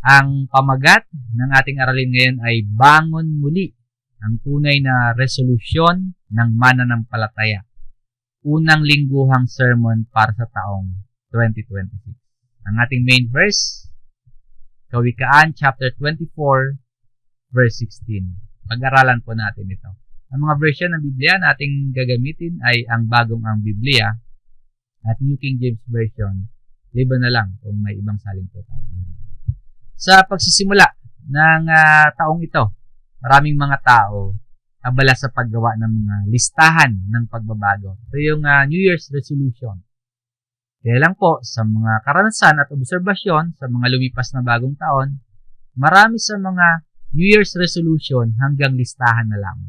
Ang pamagat ng ating aralin ngayon ay bangon muli, ang tunay na resolusyon ng mananampalataya. Unang lingguhang sermon para sa taong 2026. Ang ating main verse, Kawikaan chapter 24, verse 16. Pag-aralan po natin ito. Ang mga version ng Biblia na ating gagamitin ay ang Bagong ang Biblia at New King James Version. Liban na lang kung may ibang salin po tayo. Sa pagsisimula ng taong ito, maraming mga tao abala sa paggawa ng mga listahan ng pagbabago. Ito yung New Year's resolution. Kaya lang po, sa mga karanasan at obserbasyon sa mga lumipas na bagong taon, marami sa mga New Year's resolution hanggang listahan na lang.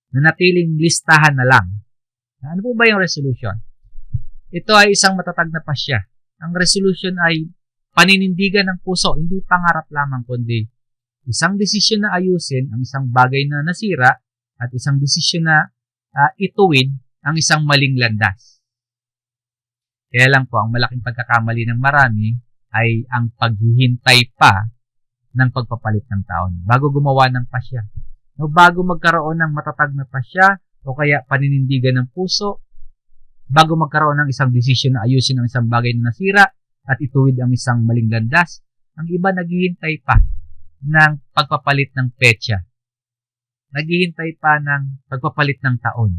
Nanatiling listahan na lang. Ano po ba yung resolution? Ito ay isang matatag na pasya. Ang resolution ay paninindigan ng puso, hindi pangarap lamang, kundi isang desisyon na ayusin ang isang bagay na nasira at isang desisyon na ituwid ang isang maling landas. Kaya lang po, ang malaking pagkakamali ng marami ay ang paghihintay pa ng pagpapalit ng taon bago gumawa ng pasya. No, bago magkaroon ng matatag na pasya o kaya paninindigan ng puso, bago magkaroon ng isang desisyon na ayusin ang isang bagay na nasira at ituwid ang isang maling landas, ang iba naghihintay pa ng pagpapalit ng petsa. Naghihintay pa ng pagpapalit ng taon.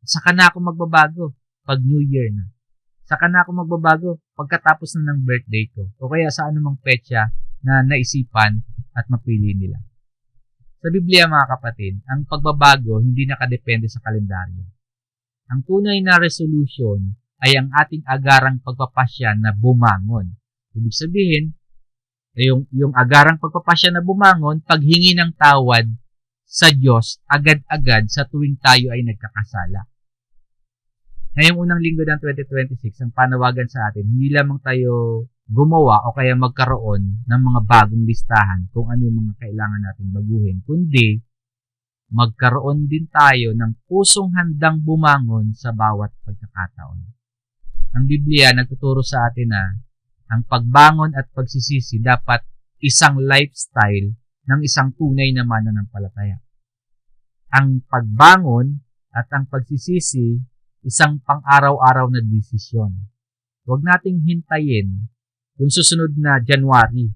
Saka na ako magbabago pag New Year na. Saka na ako magbabago pagkatapos na ng birthday ko o kaya sa anumang petsa na naisipan at mapili nila. Sa Biblia, mga kapatid, ang pagbabago hindi nakadepende sa kalendaryo. Ang tunay na resolution ay ang ating agarang pagpapasya na bumangon. Ibig sabihin, yung agarang pagpapasya na bumangon, paghingi ng tawad sa Diyos agad-agad sa tuwing tayo ay nagkakasala. Ngayong unang linggo ng 2026, ang panawagan sa atin, hindi lamang tayo gumawa o kaya magkaroon ng mga bagong listahan kung ano yung mga kailangan nating baguhin, kundi magkaroon din tayo ng pusong handang bumangon sa bawat pagkakataon. Ang Biblia nagtuturo sa atin na ang pagbangon at pagsisisi dapat isang lifestyle ng isang tunay na mananampalataya. Ang pagbangon at ang pagsisisi, isang pang-araw-araw na desisyon. Huwag nating hintayin yung susunod na January.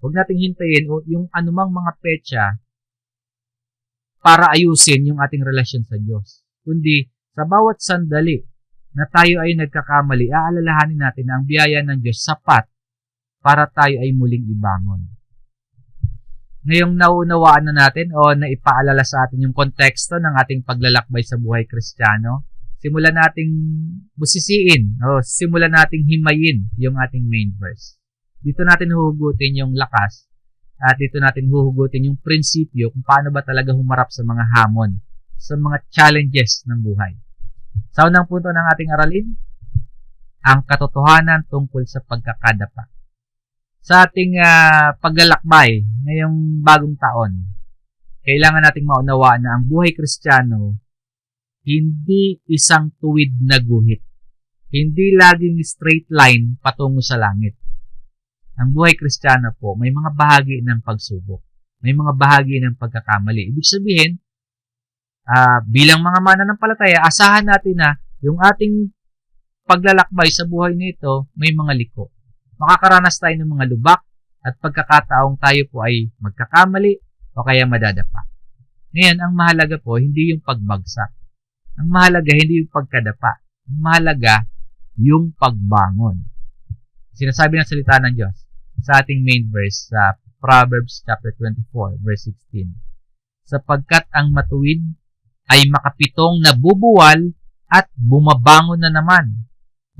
Huwag nating hintayin yung anumang mga petsa para ayusin yung ating relasyon sa Diyos. Kundi sa bawat sandali na tayo ay nagkakamali, aalalahanin natin na ang biyaya ng Diyos sapat para tayo ay muling ibangon. Ngayong naunawaan na natin o naipaalala sa atin yung konteksto ng ating paglalakbay sa buhay Kristiyano, simulan nating busisiin o simulan nating himayin yung ating main verse. Dito natin huhugutin yung lakas at dito natin huhugutin yung prinsipyo kung paano ba talaga humarap sa mga hamon, sa mga challenges ng buhay. Sa unang punto ng ating aralin, ang katotohanan tungkol sa pagkakadapa. Sa ating paglalakbay ngayong bagong taon, kailangan nating maunawaan na ang buhay Kristiyano hindi isang tuwid na guhit. Hindi laging straight line patungo sa langit. Ang buhay Kristiyano po, may mga bahagi ng pagsubok. May mga bahagi ng pagkakamali. Ibig sabihin, bilang mga mananampalataya, asahan natin na yung ating paglalakbay sa buhay nito may mga liko. Makakaranas tayo ng mga lubak at pagkakataong tayo po ay magkakamali o kaya madadapa. Ngayon, ang mahalaga po, hindi yung pagbagsak. Ang mahalaga, hindi yung pagkadapa. Ang mahalaga, yung pagbangon. Sinasabi ng salita ng Diyos sa ating main verse sa Proverbs chapter 24, verse 16. Sapagkat ang matuwid ay makapitong nabubuwal at bumabangon na naman.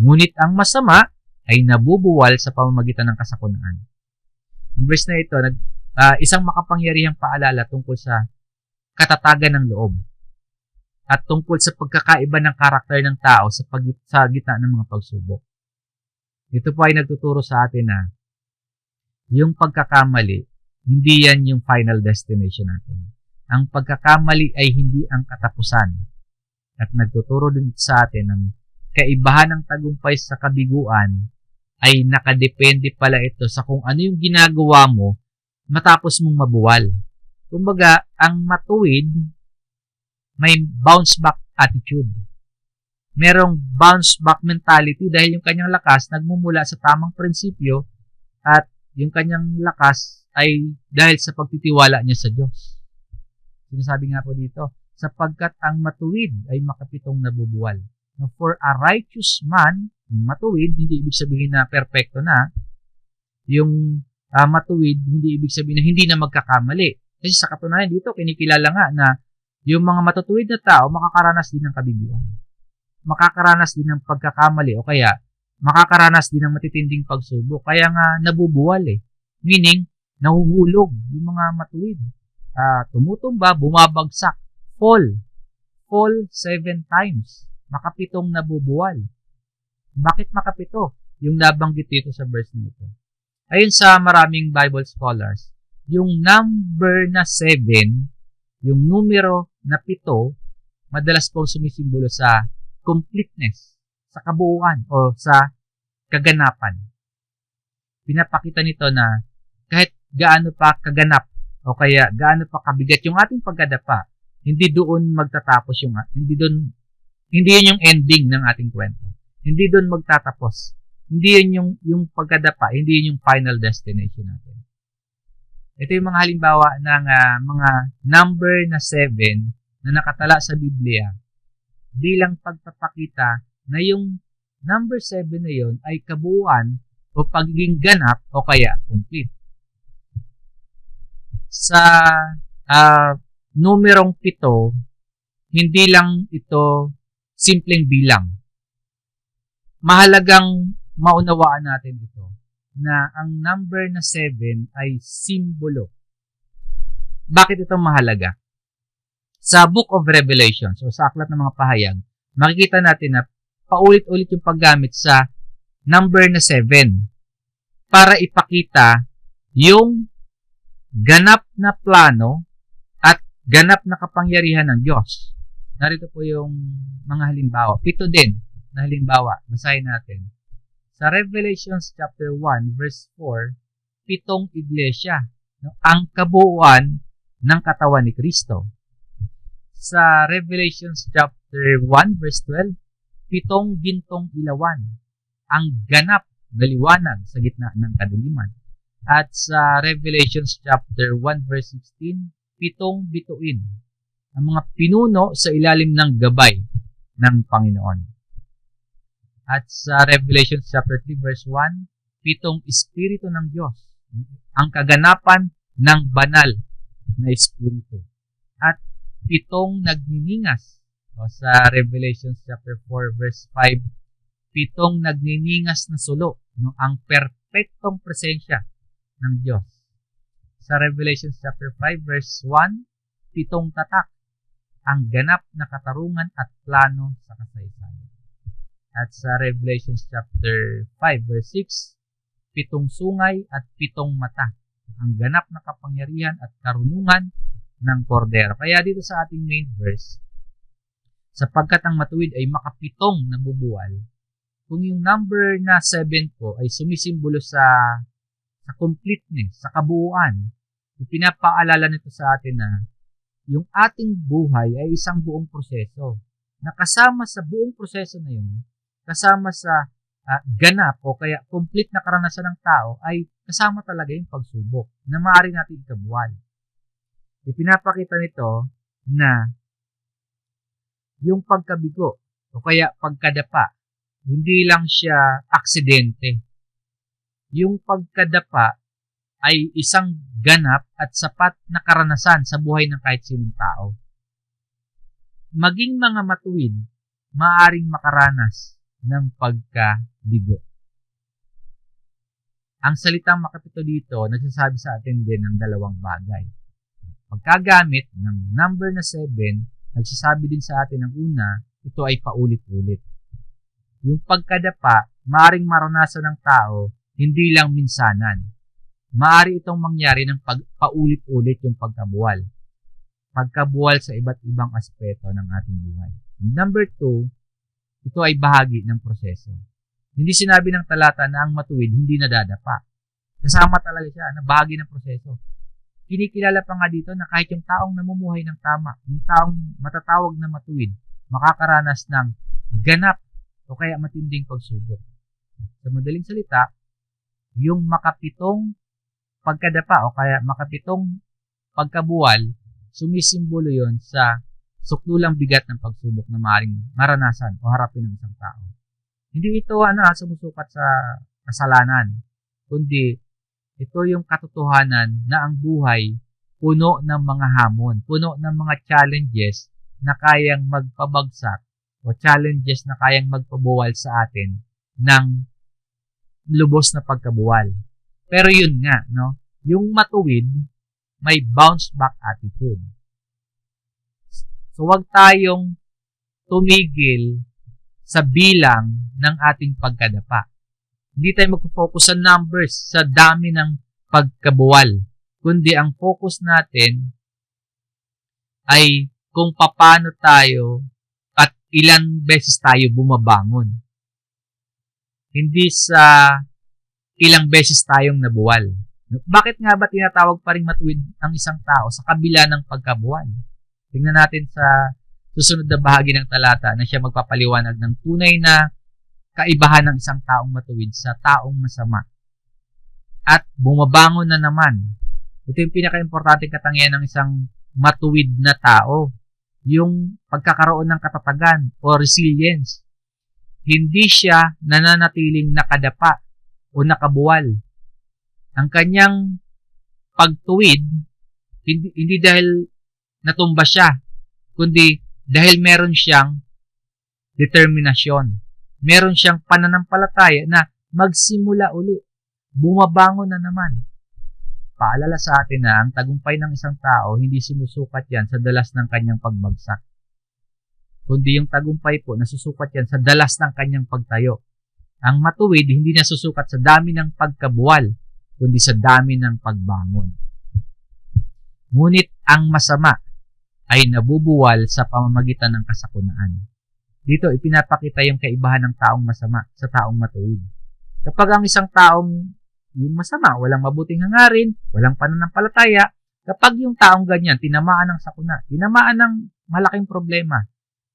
Ngunit ang masama ay nabubuwal sa pamamagitan ng kasakunaan. Ang verse na ito, isang makapangyarihang paalala tungkol sa katatagan ng loob at tungkol sa pagkakaiba ng karakter ng tao sa gitna ng mga pagsubok. Ito po ay nagtuturo sa atin na yung pagkakamali, hindi yan yung final destination natin. Ang pagkakamali ay hindi ang katapusan. At nagtuturo din sa atin ng kaibahan ng tagumpay sa kabiguan ay nakadepende pala ito sa kung ano yung ginagawa mo matapos mong mabuwal. Kumbaga, ang matuwid may bounce back attitude. Merong bounce back mentality dahil yung kanyang lakas nagmumula sa tamang prinsipyo at yung kanyang lakas ay dahil sa pagtitiwala niya sa Diyos. Sinasabi nga po dito, sapagkat ang matuwid ay makapitong nabubuwal. Now, for a righteous man, yung matuwid, hindi ibig sabihin na perfecto na. Yung matuwid, hindi ibig sabihin na hindi na magkakamali. Kasi sa katunayan dito, kinikilala nga na yung mga matutuwid na tao, makakaranas din ng kabiguan. Makakaranas din ng pagkakamali o kaya makakaranas din ng matitinding pagsubok. Kaya nga nabubuwal eh. Meaning, nahuhulog yung mga matuwid. Tumutumba, bumabagsak. Fall 7 times. Makapitong nabubuwal. Bakit makapito? Yung nabanggit dito sa verse na ito. Ayon sa maraming Bible scholars, yung number na 7, yung numero na 7, madalas pong sumisimbolo sa completeness, sa kabuuan, o sa kaganapan. Pinapakita nito na kahit gaano pa kaganap, o kaya gaano pa kabigat yung ating pagkadapa, hindi doon magtatapos hindi yun yung ending ng ating kwento. Hindi doon magtatapos. Hindi yun yung pagkadapa, hindi yun yung final destination natin. Ito yung mga halimbawa ng mga number na 7 na nakatala sa Biblia bilang pagpapakita na yung number 7 na yun ay kabuuan o pagiging ganap o kaya complete. Sa numerong 7, hindi lang ito simpleng bilang. Mahalagang maunawaan natin ito na ang number na 7 ay simbolo. Bakit ito mahalaga? Sa Book of Revelation, so sa aklat ng mga pahayag, makikita natin na paulit-ulit yung paggamit sa number na 7 para ipakita yung ganap na plano at ganap na kapangyarihan ng Diyos. Narito po yung mga halimbawa. 7 din na halimbawa. Basahin natin. Sa Revelations chapter 1 verse 4, 7 iglesia, ang kabuuan ng katawan ni Kristo. Sa Revelations chapter 1 verse 12, 7 gintong ilawan, ang ganap na liwanag sa gitna ng kadiliman. At sa Revelations chapter 1 verse 16, 7 bituin, ang mga pinuno sa ilalim ng gabay ng Panginoon. At sa Revelation chapter 3 verse 1, 7 Espiritu ng Diyos, ang kaganapan ng banal na Espiritu. At 7 nagniningas. O sa Revelation chapter 4 verse 5, 7 nagniningas na sulo, ang perpektong presensya ng Diyos. Sa Revelation chapter 5 verse 1, 7 tatak, ang ganap na katarungan at plano sa kasaysayan. At sa Revelation chapter 5 verse 6, 7 sungay at 7 mata, ang ganap na kapangyarihan at karunungan ng kordero. Kaya dito sa ating main verse, sapagkat ang matuwid ay makapitong nabubuwal, kung yung number na 7 po ay sumisimbolo sa completeness, sa kabuuan, ipinapaalala nito sa atin na yung ating buhay ay isang buong proseso. Nakasama sa buong proseso na yun, kasama sa ganap o kaya complete na karanasan ng tao ay kasama talaga yung pagsubok na maaari natin ikabuwal. Ipinapakita nito na yung pagkabigo o kaya pagkadapa, hindi lang siya aksidente. Yung pagkadapa ay isang ganap at sapat na karanasan sa buhay ng kahit sinong tao. Maging mga matuwid, maaaring makaranas ng pagkabigo. Ang salitang makapito dito, nagsasabi sa atin din ng dalawang bagay. Pagkagamit ng number na 7, nagsasabi din sa atin ng una, ito ay paulit-ulit. Yung pagkadapa, maaaring maranasan ng tao, hindi lang minsanan. Maaari itong mangyari ng paulit-ulit yung pagkabuwal. Pagkabuwal sa iba't ibang aspeto ng ating buhay. Number 2, ito ay bahagi ng proseso. Hindi sinabi ng talata na ang matuwid hindi nadadapa. Kasama talaga siya na bahagi ng proseso. Kinikilala pa nga dito na kahit yung taong namumuhay ng tama, yung taong matatawag na matuwid, makakaranas ng ganap o kaya matinding pagsubok. Sa madaling salita, yung makapitong pagkadapa o kaya makapitong pagkabuwal, sumisimbolo yon sa sukdulang bigat ng pagsubok na maaaring maranasan o harapin ng isang tao. Hindi ito sumusukat sa kasalanan, kundi ito yung katotohanan na ang buhay puno ng mga hamon, puno ng mga challenges na kayang magpabagsak o challenges na kayang magpabuwal sa atin ng lubos na pagkabuwal. Pero yun nga, no? Yung matuwid, may bounce back attitude. So, huwag tayong tumigil sa bilang ng ating pagkadapa. Hindi tayo mag-focus sa numbers, sa dami ng pagkabuwal. Kundi ang focus natin ay kung paano tayo at ilan beses tayo bumabangon. Hindi sa ilang beses tayong nabuwal. Bakit nga ba tinatawag pa rin matuwid ang isang tao sa kabila ng pagkabuwal? Tingnan natin sa susunod na bahagi ng talata na siya magpapaliwanag ng tunay na kaibahan ng isang taong matuwid sa taong masama. At bumabangon na naman. Ito yung pinaka-importante katangian ng isang matuwid na tao. Yung pagkakaroon ng katatagan o resilience. Hindi siya nananatiling nakadapa o nakabuwal. Ang kanyang pagtuwid, hindi dahil natumba siya, kundi dahil meron siyang determinasyon. Meron siyang pananampalataya na magsimula uli. Bumabangon na naman. Paalala sa atin na ang tagumpay ng isang tao, hindi sinusukat yan sa dalas ng kanyang pagbagsak. Kundi yung tagumpay po, nasusukat yan sa dalas ng kanyang pagtayo. Ang matuwid, hindi nasusukat sa dami ng pagkabuwal, kundi sa dami ng pagbangon. Ngunit ang masama ay nabubuwal sa pamamagitan ng kasakunaan. Dito, ipinapakita yung kaibahan ng taong masama sa taong matuwid. Kapag ang isang taong yung masama, walang mabuting hangarin, walang pananampalataya, kapag yung taong ganyan, tinamaan ng sakuna, tinamaan ng malaking problema,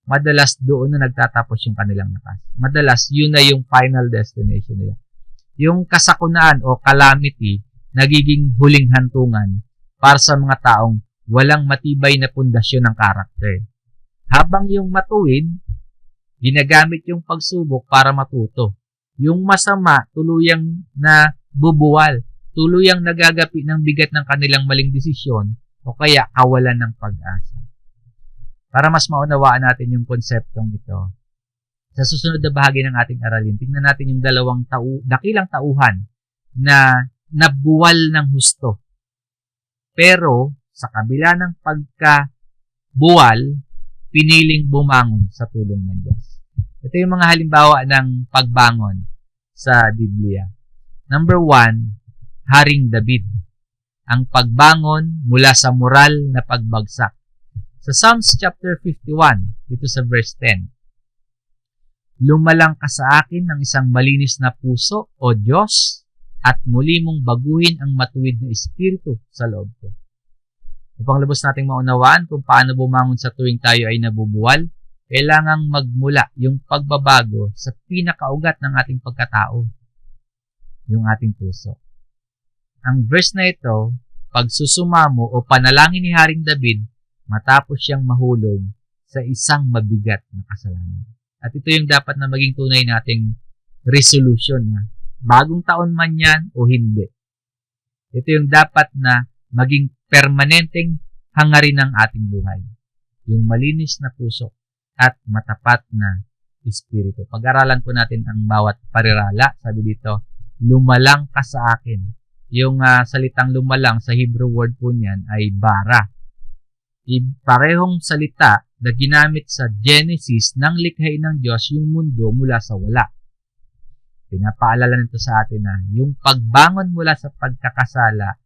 madalas doon na nagtatapos yung kanilang lakas. Madalas, yun na yung final destination nila. Yung kasakunaan o calamity, nagiging huling hantungan para sa mga taong walang matibay na pundasyon ng karakter. Habang yung matuwid, ginagamit yung pagsubok para matuto. Yung masama, tuluyang na bubuwal, tuluyang nagagapi ng bigat ng kanilang maling desisyon o kaya kawalan ng pag-asa. Para mas maunawaan natin yung konseptong ito, sa susunod na bahagi ng ating aralin, tingnan natin yung dalawang dakilang tauhan na nabuwal ng husto. Pero, sa kabila ng pagkabuwal, piniling bumangon sa tulong ng Diyos. Ito yung mga halimbawa ng pagbangon sa Biblia. Number 1, Haring David. Ang pagbangon mula sa moral na pagbagsak. Sa Psalms chapter 51, dito sa verse 10, lumalang ka sa akin ng isang malinis na puso, O Diyos, at muli mong baguhin ang matuwid na espiritu sa loob ko. Upang lubos nating maunawaan kung paano bumangon sa tuwing tayo ay nabubuwal, kailangang magmula yung pagbabago sa pinakaugat ng ating pagkatao, yung ating puso. Ang verse na ito, pagsusumamo o panalangin ni Haring David matapos siyang mahulog sa isang mabigat na kasalanan. At ito yung dapat na maging tunay nating resolution na bagong taon man yan o hindi. Ito yung dapat na maging permanenteng hangarin ng ating buhay. Yung malinis na puso at matapat na espiritu. Pag-aralan po natin ang bawat parirala. Sabi dito, lumalang ka sa akin. Yung salitang lumalang sa Hebrew word po niyan ay bara. Parehong salita na ginamit sa Genesis ng likhain ng Diyos yung mundo mula sa wala. Pinapaalala nito sa atin na yung pagbangon mula sa pagkakasala,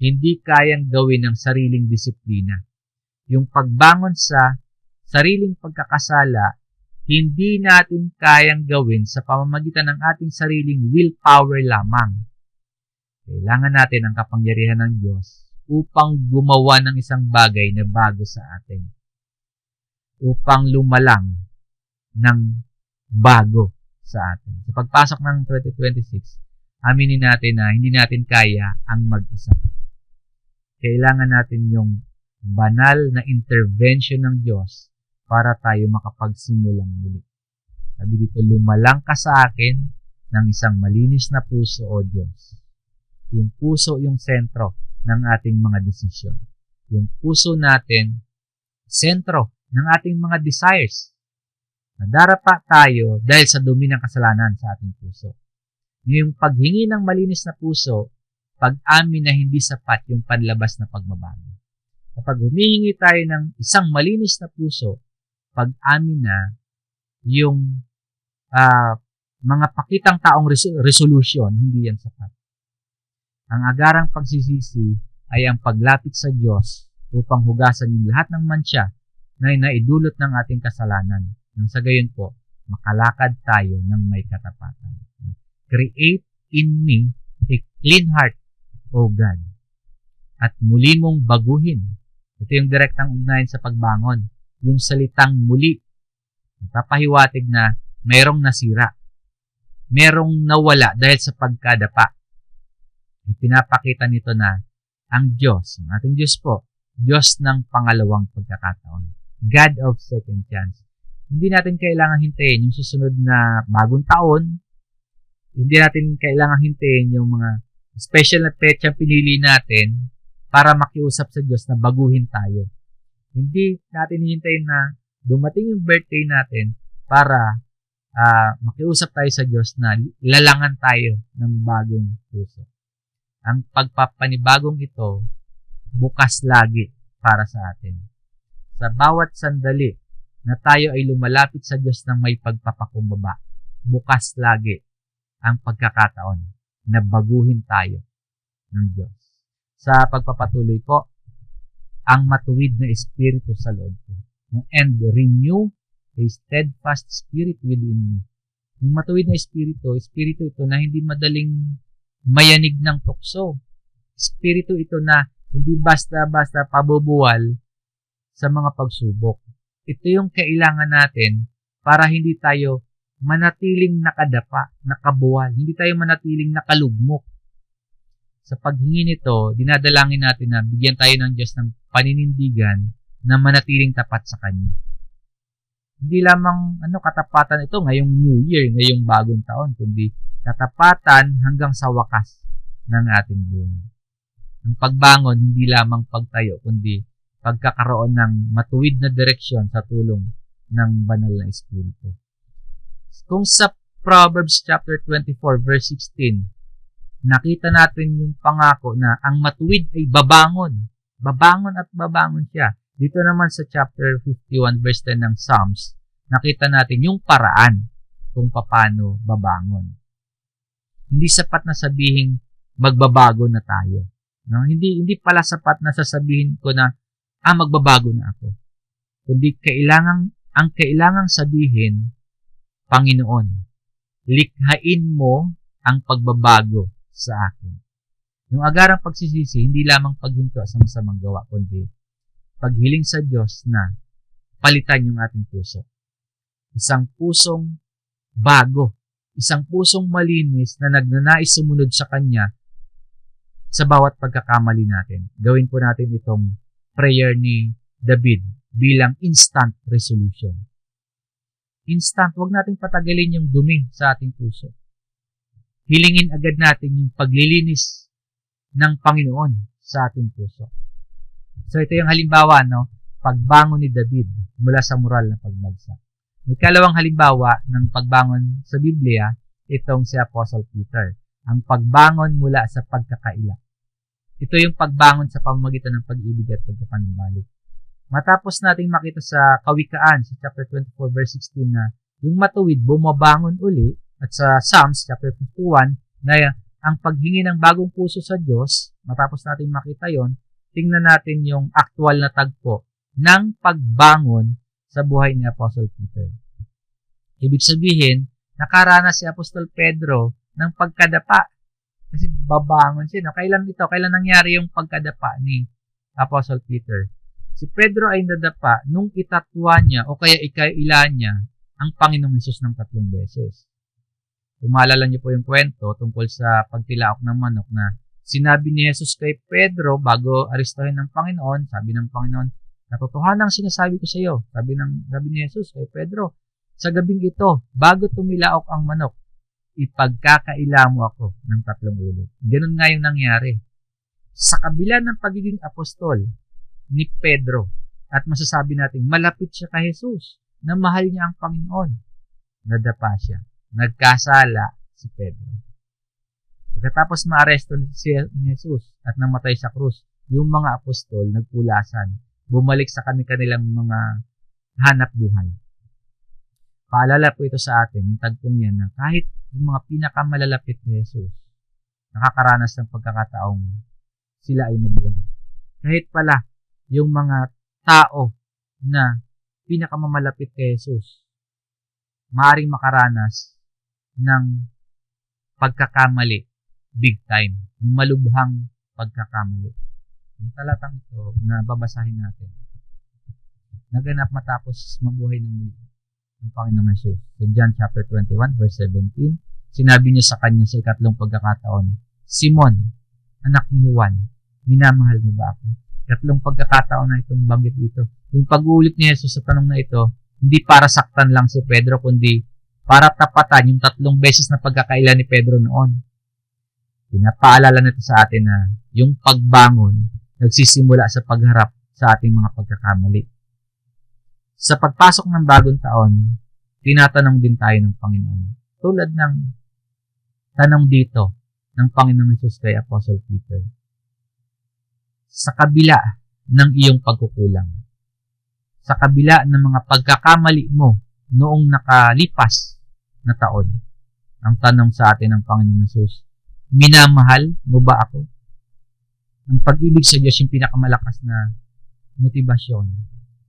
hindi kayang gawin ng sariling disiplina. Yung pagbangon sa sariling pagkakasala, hindi natin kayang gawin sa pamamagitan ng ating sariling willpower lamang. Kailangan natin ang kapangyarihan ng Diyos upang gumawa ng isang bagay na bago sa atin. Upang lumalang ng bago sa atin. Sa pagpasok ng 2026, aminin natin na hindi natin kaya ang mag-isa. Kailangan natin yung banal na intervention ng Diyos para tayo makapagsimulang muli. Sabi dito, lumalang ka sa akin ng isang malinis na puso, O Diyos. Yung puso yung sentro ng ating mga desisyon. Yung puso natin, sentro ng ating mga desires. Nadarapa tayo dahil sa dumi ng kasalanan sa ating puso. Yung paghingi ng malinis na puso, pag-amin na hindi sapat yung panlabas na pagbabago. Kapag humihingi tayo ng isang malinis na puso, pag-amin na yung mga pakitang taong resolution, hindi yan sapat. Ang agarang pagsisisi ay ang paglapit sa Diyos upang hugasan yung lahat ng mancha na naidulot ng ating kasalanan. Nang sa gayon po, makalakad tayo ng may katapatan. Create in me a clean heart, O God, at muli mong baguhin. Ito yung direktang ugnayan sa pagbangon. Yung salitang muli, papahiwatig na mayroong nasira. Merong nawala dahil sa pagkadapa. Ipinapakita nito na ang Diyos, ang ating Diyos po, Diyos ng pangalawang pagkakataon. God of second chance. Hindi natin kailangan hintayin yung susunod na bagong taon. Hindi natin kailangan hintayin yung mga special na petsang pinili natin para makiusap sa Diyos na baguhin tayo. Hindi natin hintayin na dumating yung birthday natin para makiusap tayo sa Diyos na lalangan tayo ng bagong puso. Ang pagpapanibagong ito, bukas lagi para sa atin. Sa bawat sandali na tayo ay lumalapit sa Diyos ng may pagpapakumbaba, bukas lagi ang pagkakataon na baguhin tayo ng Diyos. Sa pagpapatuloy po, ang matuwid na espiritu sa loob ko. And renew a steadfast spirit within me. Yung matuwid na espiritu ito na hindi madaling mayanig ng tukso. Espiritu ito na hindi basta-basta pabubuwal sa mga pagsubok. Ito yung kailangan natin para hindi tayo manatiling nakadapa, nakabuwal. Hindi tayo manatiling nakalugmok. Sa paghingi nito, dinadalangin natin na bigyan tayo ng Diyos ng paninindigan na manatiling tapat sa Kanya. Hindi lamang katapatan ito ngayong New Year, ngayong bagong taon, kundi katapatan hanggang sa wakas ng ating buhay. Ang pagbangon, hindi lamang pagtayo, kundi pagkakaroon ng matuwid na direksyon sa tulong ng banal na Espiritu. Kung sa Proverbs chapter 24 verse 16, nakita natin yung pangako na ang matuwid ay babangon. Babangon at babangon siya. Dito naman sa chapter 51 verse 10 ng Psalms, nakita natin yung paraan kung paano babangon. Hindi sapat na sabihin magbabago na tayo. No? Hindi pala sapat na sasabihin ko na magbabago na ako. Kundi ang kailangang sabihin, Panginoon, likhain mo ang pagbabago sa akin. Yung agarang pagsisisi, hindi lamang paghinto sa masamang gawa, kundi paghiling sa Diyos na palitan yung ating puso. Isang pusong bago, isang pusong malinis na nagnanais sumunod sa Kanya sa bawat pagkakamali natin. Gawin po natin itong prayer ni David bilang instant resolution. Instant, huwag nating patagalin yung dumi sa ating puso. Hilingin agad natin yung paglilinis ng Panginoon sa ating puso. So ito yung halimbawa, pagbangon ni David mula sa moral na pagbagsak. May kalawang halimbawa ng pagbangon sa Biblia, itong si Apostle Peter. Ang pagbangon mula sa pagkakaila. Ito yung pagbangon sa pamamagitan ng pag-ibig at pagpapanumbalik. Matapos nating makita sa Kawikaan, sa chapter 24, verse 16, na yung matuwid bumabangon uli, at sa Psalms, chapter 51, na ang paghingi ng bagong puso sa Diyos, matapos nating makita yon, tingnan natin yung aktual na tagpo ng pagbangon sa buhay ni Apostle Peter. Ibig sabihin, nakaranas si Apostol Pedro ng pagkadapa. Kasi babangon siya. No? Kailan nangyari yung pagkadapa ni Apostle Peter? Si Pedro ay nadapa nung itatwa niya o kaya ikaila niya ang Panginoong Hesus ng 3 beses. Umalala niyo po yung kwento tungkol sa pagtilaok ng manok na sinabi ni Jesus kay Pedro bago aristohin ng Panginoon, sabi ng Panginoon, "Katotohanan ang sinasabi ko sa iyo." Sabi ni Jesus kay Pedro, "Sa gabing ito, bago tumilaok ang manok, ipagkakaila mo ako ng 3 ulit." Ganun nga yung nangyari. Sa kabila ng pagiging apostol ni Pedro, at masasabi natin, malapit siya kay Jesus, na mahal niya ang Panginoon, nadapa siya. Nagkasala si Pedro. Pagkatapos maaresto si Jesus at namatay sa krus, yung mga apostol nagpulasan, bumalik sa kanilang mga hanap buhay. Paalala po ito sa atin, yung tagpong yan na kahit yung mga pinakamalalapit ni Jesus, nakakaranas ng pagkakataong sila ay mabuhay. Kahit pala yung mga tao na pinakamamalapit kay Jesus, maaaring makaranas ng pagkakamali, big time, ng malubhang pagkakamali. Ang talatang ito na babasahin natin, naganap matapos mabuhay ng muli ng Panginoong Hesus. So, John chapter 21, verse 17, sinabi niya sa kanya sa ikatlong pagkakataon, "Simon, anak ni Juan, minamahal mo ba ako?" Ikatlong pagkakataon na itong banggit dito. Yung pag-uulit ni Jesus sa tanong na ito, hindi para saktan lang si Pedro, kundi para tapatan yung 3 beses na pagkakaila ni Pedro noon. Pinapaalala nito sa atin na yung pagbangon nagsisimula sa pagharap sa ating mga pagkakamali. Sa pagpasok ng bagong taon, tinatanong din tayo ng Panginoon. Tulad ng tanong dito ng Panginoong Hesus kay Apostle Peter. Sa kabila ng iyong pagkukulang, sa kabila ng mga pagkakamali mo noong nakalipas na taon, ang tanong sa atin ng Panginoong Hesus, minamahal mo ba ako? Ang pag-ibig sa Diyos yung pinakamalakas na motibasyon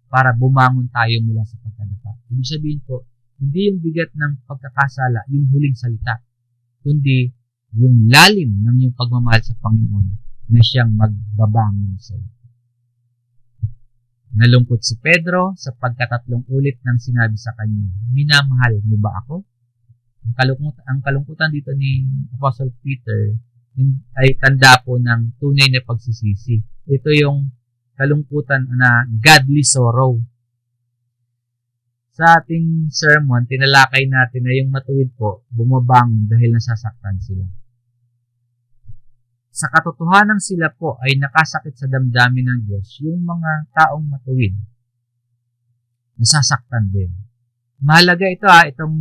para bumangon tayo mula sa pagkadapa. Ibig sabihin po, hindi yung bigat ng pagkakasala, yung huling salita, kundi yung lalim ng iyong pagmamahal sa Panginoon na siyang magbabangon sa iyo. Nalungkot si Pedro sa pagkatatlong ulit ng sinabi sa kanya, minamahal mo ba ako? Ang kalungkutan dito ni Apostle Peter ay tanda po ng tunay na pagsisisi. Ito yung kalungkutan na godly sorrow. Sa ating sermon, tinalakay natin na yung matuwid po, bumabangon dahil nasasaktan sila. Sa katotohanan sila po ay nakasakit sa damdamin ng Diyos, yung mga taong matuwid, nasasaktan din. Mahalaga ito itong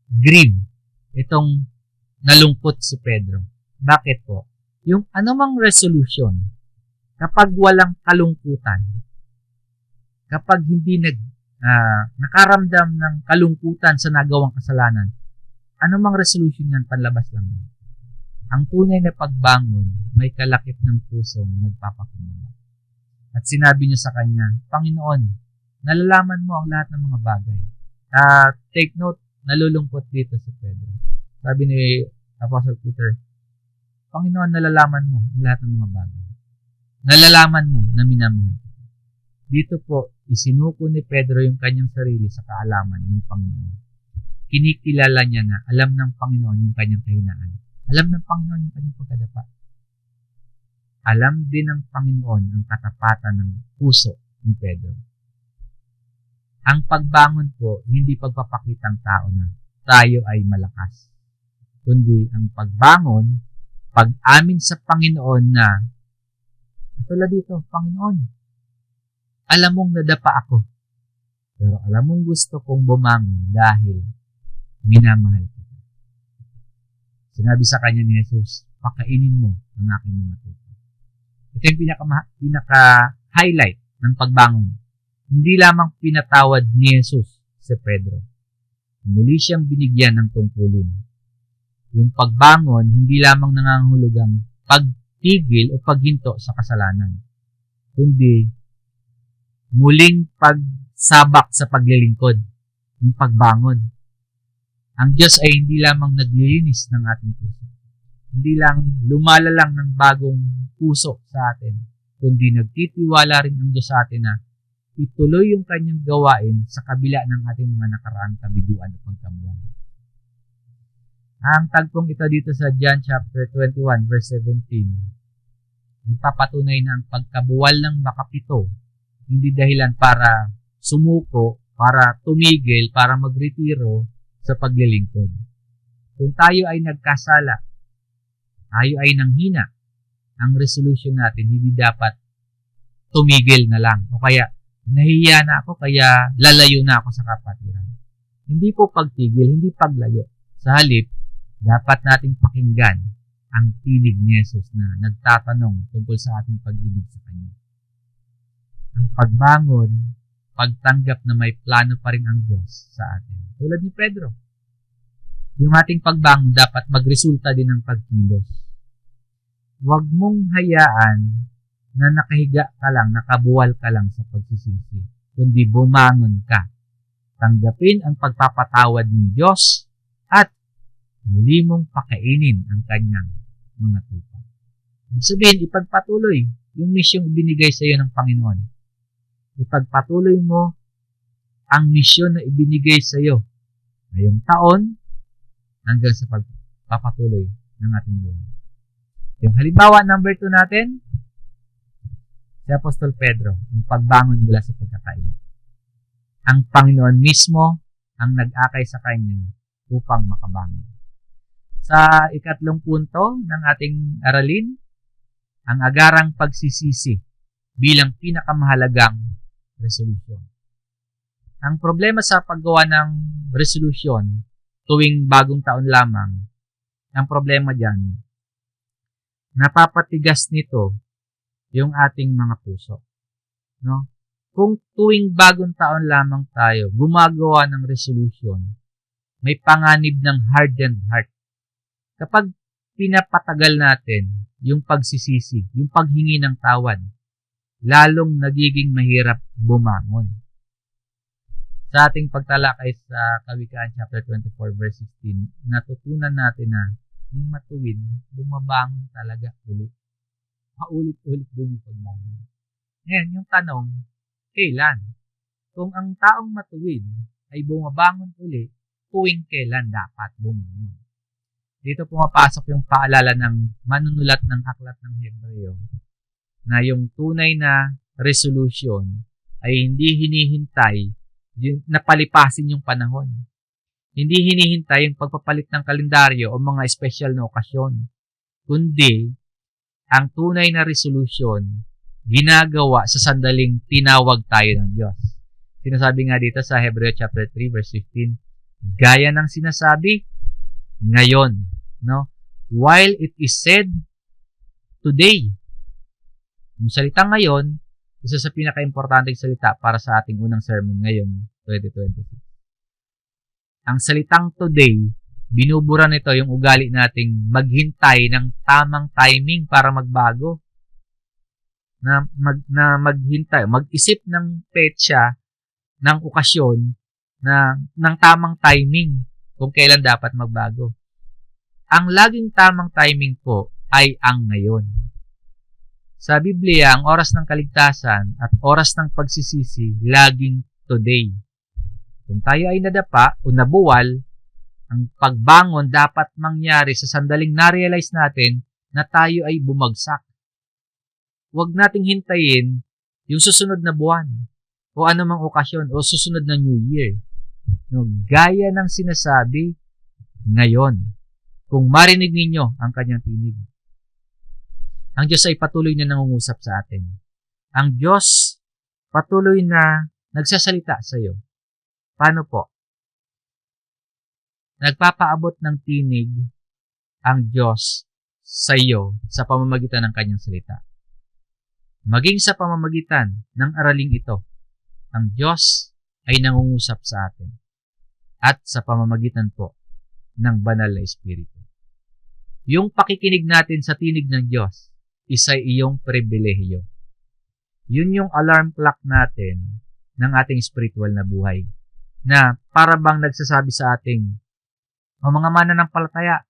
grieve, itong nalungkot si Pedro. Bakit po? Yung anumang resolution, kapag walang kalungkutan, kapag hindi nakaramdam ng kalungkutan sa nagawang kasalanan, anumang resolution yan, panlabas lang yan. Ang tunay na pagbangon, may kalakip ng pusong nagpapakumbaba. At sinabi niya sa kanya, Panginoon, nalalaman mo ang lahat ng mga bagay. Take note, nalulungkot dito si Pedro. Sabi ni Apostle Peter, Panginoon, nalalaman mo ang lahat ng mga bagay. Nalalaman mo na minamahal kita. Dito po, isinuko ni Pedro yung kanyang sarili sa kaalaman ng Panginoon. Kinikilala niya na alam ng Panginoon yung kanyang kahinaan. Alam ng Panginoon yung kanyang pagkadapa. Alam din ng Panginoon ang katapatan ng puso ni Pedro. Ang pagbangon po, hindi pagpapakitang tao na tayo ay malakas. Kundi ang pagbangon, pag-amin sa Panginoon na, katulad dito, Panginoon, alam mong nadapa ako. Pero alam mong gusto kong bumangon dahil minamahal kita. Sinabi sa kanya ni Jesus, pakainin mo ang aking mga tupa. Ito yung pinaka-highlight ng pagbangon. Hindi lamang pinatawad ni Jesus si Pedro. Muli siyang binigyan ng tungkulin. Yung pagbangon, hindi lamang nangangahulugang pagtigil o paghinto sa kasalanan, kundi muling pagsabak sa paglilingkod, yung pagbangon. Ang Diyos ay hindi lamang naglilinis ng ating puso. Hindi lang lumalalang ng bagong puso sa atin, kundi nagtitiwala rin ang Diyos sa atin na ituloy yung kanyang gawain sa kabila ng ating mga nakaraang kabiguan o pagkabuhay. Ang tagpong ito dito sa John chapter 21 verse 17, nagpapatunay na ang pagkabuwal ng makapito hindi dahilan para sumuko, para tumigil, para magretiro sa paglilingkod. Kung tayo ay nagkasala, tayo ay nanghina, ang resolution natin hindi dapat tumigil na lang o kaya nahiya na ako kaya lalayo na ako sa kapatiran. Hindi po pagtigil, hindi paglayo. Sa halip, dapat nating pakinggan ang tinig ni Jesus na nagtatanong tungkol sa ating pag-ibig sa Kanya. Ang pagbangon, pagtanggap na may plano pa rin ang Diyos sa atin. Tulad ni Pedro. Yung ating pagbangon dapat magresulta din ng pagkilos. Huwag mong hayaan na nakahiga ka lang, nakabuwal ka lang sa pagsisisi, kundi bumangon ka. Tanggapin ang pagpapatawad ng Diyos at muli mong pakainin ang kanyang mga tupa. Ibig sabihin, ipagpatuloy yung misyong ibinigay sa iyo ng Panginoon. Ipagpatuloy mo ang misyon na ibinigay sa iyo ngayong taon hanggang sa pagpapatuloy ng ating buhay. Yung halimbawa, number 2 natin, si Apostol Pedro, ang pagbangon mula sa pagkakaila. Ang Panginoon mismo ang nag-akay sa kanya upang makabangon. Sa ikatlong punto ng ating aralin, ang agarang pagsisisi bilang pinakamahalagang resolution. Ang problema sa paggawa ng resolution tuwing bagong taon lamang, ang problema dyan, napapatigas nito yung ating mga puso. No? Kung tuwing bagong taon lamang tayo gumagawa ng resolution, may panganib ng hardened heart. Kapag pinapatagal natin yung pagsisisi, yung paghingi ng tawad, lalong nagiging mahirap bumangon. Sa ating pagtalakay sa Kawikaan chapter 24 verse 16, natutunan natin na yung matuwid, bumabangon talaga ulit. Paulit-ulit din yung pagbangon. Ngayon, yung tanong, kailan? Kung ang taong matuwid ay bumabangon ulit, tuwing kailan dapat bumangon? Dito pumapasok yung paalala ng manunulat ng aklat ng Hebreo na yung tunay na resolution ay hindi hinihintay na palipasin yung panahon. Hindi hinihintay yung pagpapalit ng kalendaryo o mga espesyal na okasyon, kundi ang tunay na resolution ginagawa sa sandaling tinawag tayo ng Diyos. Sinasabi nga dito sa Hebreo chapter 3 verse 15, gaya ng sinasabi, ngayon, no? While it is said, today. Yung salita ngayon, isa sa pinaka-importanteng salita para sa ating unang sermon ngayong 2026. Ang salitang today, binubura nito yung ugali nating maghintay ng tamang timing para magbago. Na maghintay, mag-isip ng petsa, ng okasyon, ng tamang timing kung kailan dapat magbago. Ang laging tamang timing po ay ang ngayon. Sa Biblia, ang oras ng kaligtasan at oras ng pagsisisi, laging today. Kung tayo ay nadapa o nabuwal, ang pagbangon dapat mangyari sa sandaling na-realize natin na tayo ay bumagsak. Huwag nating hintayin yung susunod na buwan o anumang okasyon o susunod na New Year. No, gaya ng sinasabi, ngayon, kung marinig ninyo ang kanyang tinig. Ang Diyos ay patuloy na nangungusap sa atin. Ang Diyos patuloy na nagsasalita sa iyo. Paano po? Nagpapaabot ng tinig ang Diyos sa iyo sa pamamagitan ng kanyang salita. Maging sa pamamagitan ng araling ito, ang Diyos ay nangungusap sa atin at sa pamamagitan po ng banal na Espiritu. Yung pakikinig natin sa tinig ng Diyos, isa iyong pribilehiyo. Yun yung alarm clock natin ng ating spiritual na buhay na para bang nagsasabi sa ating O mga mananampalataya,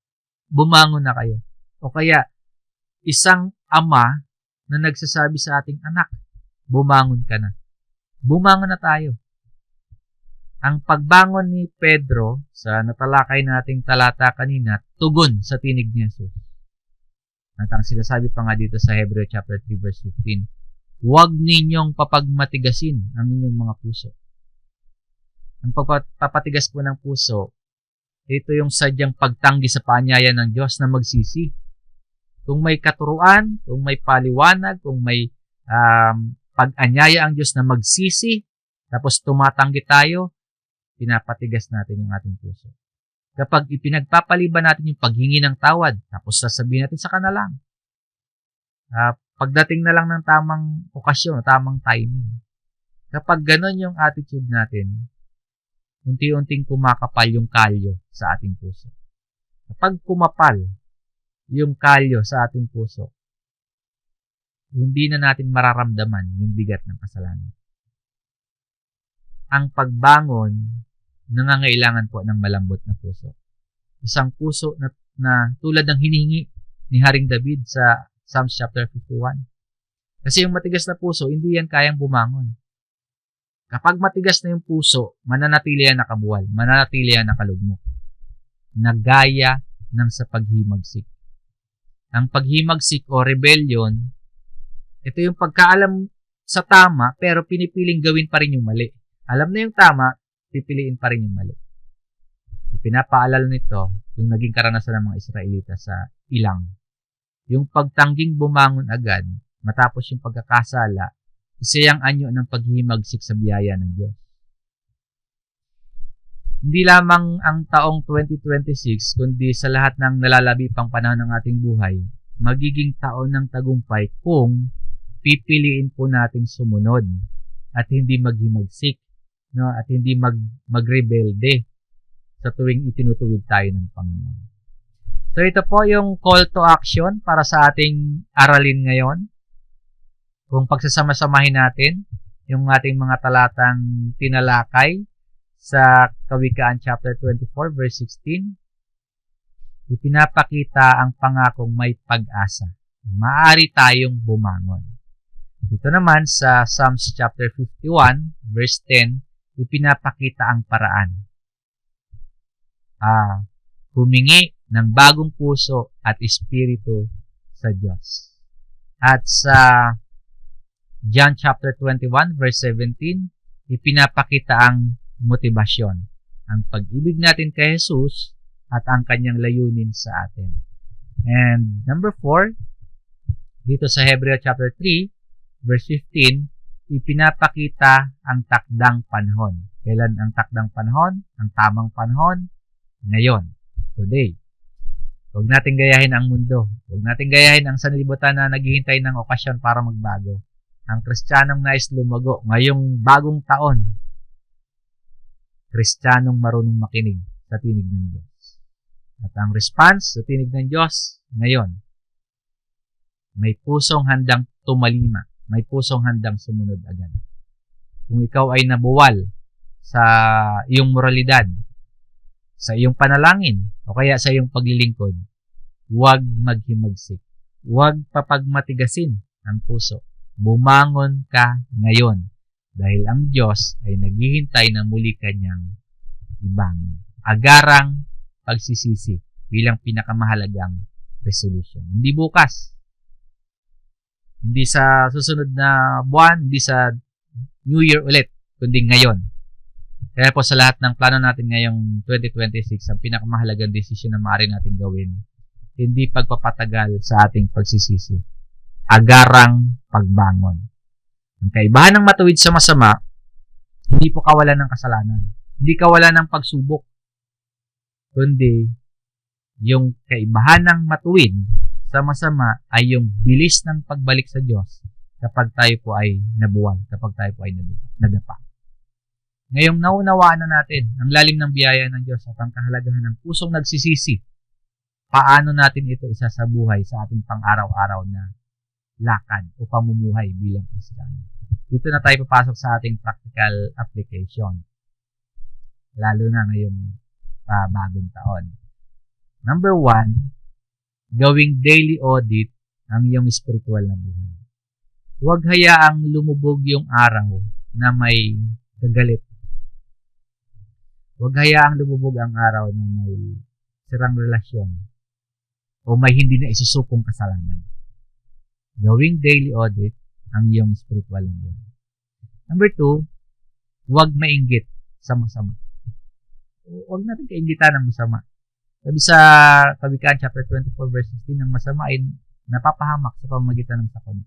bumangon na kayo. O kaya, isang ama na nagsasabi sa ating anak, bumangon ka na. Bumangon na tayo. Ang pagbangon ni Pedro sa natalakay nating talata kanina, tugon sa tinig ni Jesus. At ang sinasabi pa nga dito sa Hebreo chapter 3 verse 15, huwag ninyong papagmatigasin ang inyong mga puso. Ang pagpapatigas po ng puso, ito yung sadyang pagtanggi sa paanyaya ng Diyos na magsisi. Kung may katuruan, kung may paliwanag, kung may pag-anyaya ang Diyos na magsisi, tapos tumatanggi tayo, pinapatigas natin yung ating puso. Kapag ipinagpapaliban natin yung paghingi ng tawad, tapos sasabihin natin sa kanalang. Pagdating na lang ng tamang okasyon, tamang timing. Kapag ganon yung attitude natin, unti-unting kumakapal yung kalyo sa ating puso. Kapag kumapal yung kalyo sa ating puso, hindi na natin mararamdaman yung bigat ng kasalanan. Ang pagbangon, nangangailangan po ng malambot na puso. Isang puso na tulad ng hinihingi ni Haring David sa Psalms chapter 51. Kasi yung matigas na puso, hindi yan kayang bumangon. Kapag matigas na yung puso, mananatili yan nakabuwal, mananatili yan nakalugmok. Nagaya ng sa paghimagsik. Ang paghimagsik o rebellion, ito yung pagkaalam sa tama, pero pinipiling gawin pa rin yung mali. Alam na yung tama, pipiliin pa rin yung mali. Ipinapaalala nito yung naging karanasan ng mga Israelita sa ilang. Yung pagtangging bumangon agad, matapos yung pagkakasala, isa yung anyo ng paghimagsik sa biyaya ng Diyos. Hindi lamang ang taong 2026, kundi sa lahat ng nalalabi pang panahon ng ating buhay, magiging taon ng tagumpay kung pipiliin po nating sumunod at hindi maghimagsik, no, at hindi magrebelde sa tuwing itinutuwid tayo ng Panginoon. So ito po yung call to action para sa ating aralin ngayon. Kung pagsasama-samahin natin yung ating mga talatang tinalakay sa Kawikaan chapter 24 verse 16, ipinapakita ang pangakong may pag-asa. Maaari tayong bumangon. Dito naman sa Psalms chapter 51 verse 10, ipinapakita ang paraan. Humingi ng bagong puso at espiritu sa Diyos. At sa John chapter 21 verse 17, ipinapakita ang motibasyon, ang pag-ibig natin kay Jesus at ang kanyang layunin sa atin. And number 4, dito sa Hebreo chapter 3 verse 15, ipinapakita ang takdang panahon. Kailan ang takdang panahon? Ang tamang panahon? Ngayon. Today. Huwag natin gayahin ang mundo. Huwag natin gayahin ang sanlibutan na naghihintay ng okasyon para magbago. Ang Kristiyanong nais lumago ngayong bagong taon, Kristiyanong marunong makinig sa tinig ng Diyos. At ang response sa tinig ng Diyos ngayon, may pusong handang tumalima. May pusong handang sumunod agad. Kung ikaw ay nabuwal sa iyong moralidad, sa iyong panalangin, o kaya sa iyong paglilingkod, huwag maghimagsik. Huwag papagmatigasin ang puso. Bumangon ka ngayon dahil ang Diyos ay naghihintay na muli kanyang ibangon. Agarang pagsisisi bilang pinakamahalagang resolution. Hindi bukas. Hindi sa susunod na buwan, hindi sa New Year ulit, kundi ngayon. Kaya po sa lahat ng plano natin ngayong 2026, ang pinakamahalagang desisyon na maaari natin gawin, hindi pagpapatagal sa ating pagsisisi. Agarang pagbangon. Ang kaibahan ng matuwid sa masama, hindi po kawalan ng kasalanan. Hindi kawalan ng pagsubok. Kundi, yung kaibahan ng matuwid sa masama ay yung bilis ng pagbalik sa Diyos kapag tayo po ay nabuwal, kapag tayo po ay nadapa. Ngayong naunawaan na natin ang lalim ng biyaya ng Diyos at ang kahalagahan ng pusong nagsisisi, paano natin ito isasabuhay sa ating pang-araw-araw na lakad o pamumuhay bilang Kristiyano. Dito na tayo papasok sa ating practical application. Lalo na ngayong bagong taon. Number 1, gawing daily audit ang iyong spiritual na buhay. Huwag hayaang lumubog yung araw na may kagalit. Huwag hayaang lumubog ang araw na may sirang relasyon o may hindi na isusukong kasalanan. Gawing daily audit ang iyong spiritual na buhay. Number 2, huwag mainggit sa masama. Huwag natin kainggitan ng masama. Sabi sa Kawikaan chapter 24 verse 16, ang masama ay napapahamak sa pamamagitan ng sakuna.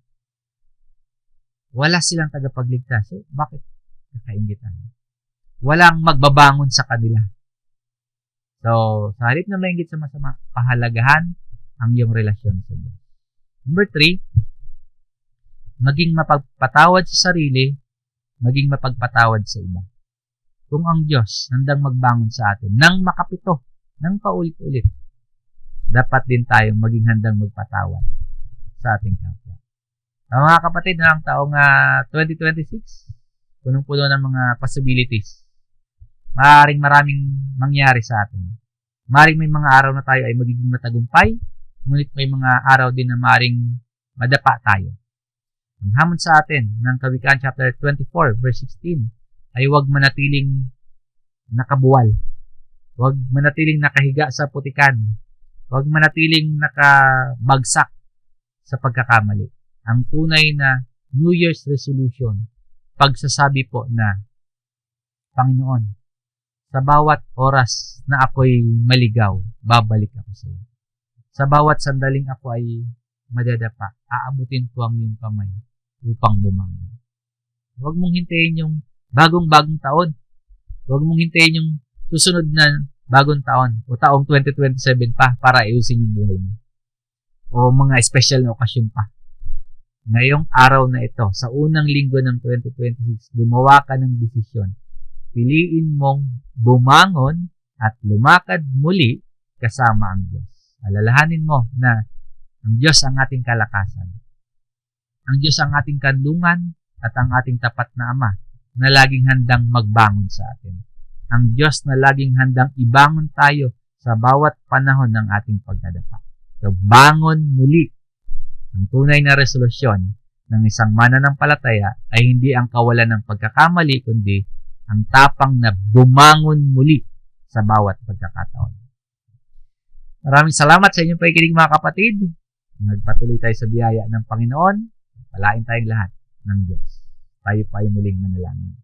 Wala silang tagapagligtas. So, bakit kakainggitan? Walang magbabangon sa kanila. So, sa halip na mainggit sa masama, pahalagahan ang iyong relasyon sa Diyos. Number 3, maging mapagpatawad sa sarili, maging mapagpatawad sa iba. Kung ang Diyos handang magbangon sa atin nang makapito, nang paulit-ulit, dapat din tayong maging handang magpatawad sa ating kapwa. Mga kapatid, ng taong 2026, punong-puno ng mga possibilities. Maraming mangyari sa atin. Maring may mga araw na tayo ay magiging matagumpay, ngunit may mga araw din na maring madapa tayo. Ang hamon sa atin ng Kawikaan chapter 24 verse 16 ay huwag manatiling nakabuwal. Huwag manatiling nakahiga sa putikan. Huwag manatiling nakabagsak sa pagkakamali. Ang tunay na New Year's resolution, pagsasabi po na, Panginoon, sa bawat oras na ako'y maligaw, babalik ako sa iyo. Sa bawat sandaling ako ay madadapa, aabutin ko ang iyong kamay upang bumangon. Huwag mong hintayin yung bagong taon. Huwag mong hintayin yung susunod na bagong taon o taong 2027 pa para ayusin yung buhay mo. O mga special na okasyon pa. Ngayong araw na ito, sa unang linggo ng 2026, gumawa ka ng desisyon. Piliin mong bumangon at lumakad muli kasama ang Diyos. Alalahanin mo na ang Diyos ang ating kalakasan. Ang Diyos ang ating kanlungan at ang ating tapat na Ama na laging handang magbangon sa atin. Ang Diyos na laging handang ibangon tayo sa bawat panahon ng ating pagdadapa. So, bangon muli. Ang tunay na resolusyon ng isang mananampalataya ay hindi ang kawalan ng pagkakamali, kundi ang tapang na bumangon muli sa bawat pagkakataon. Maraming salamat sa inyong pakikinig, mga kapatid. Nagpatuloy tayo sa biyaya ng Panginoon. Palain tayong lahat ng Diyos. Tayo pa ay muling manalangin.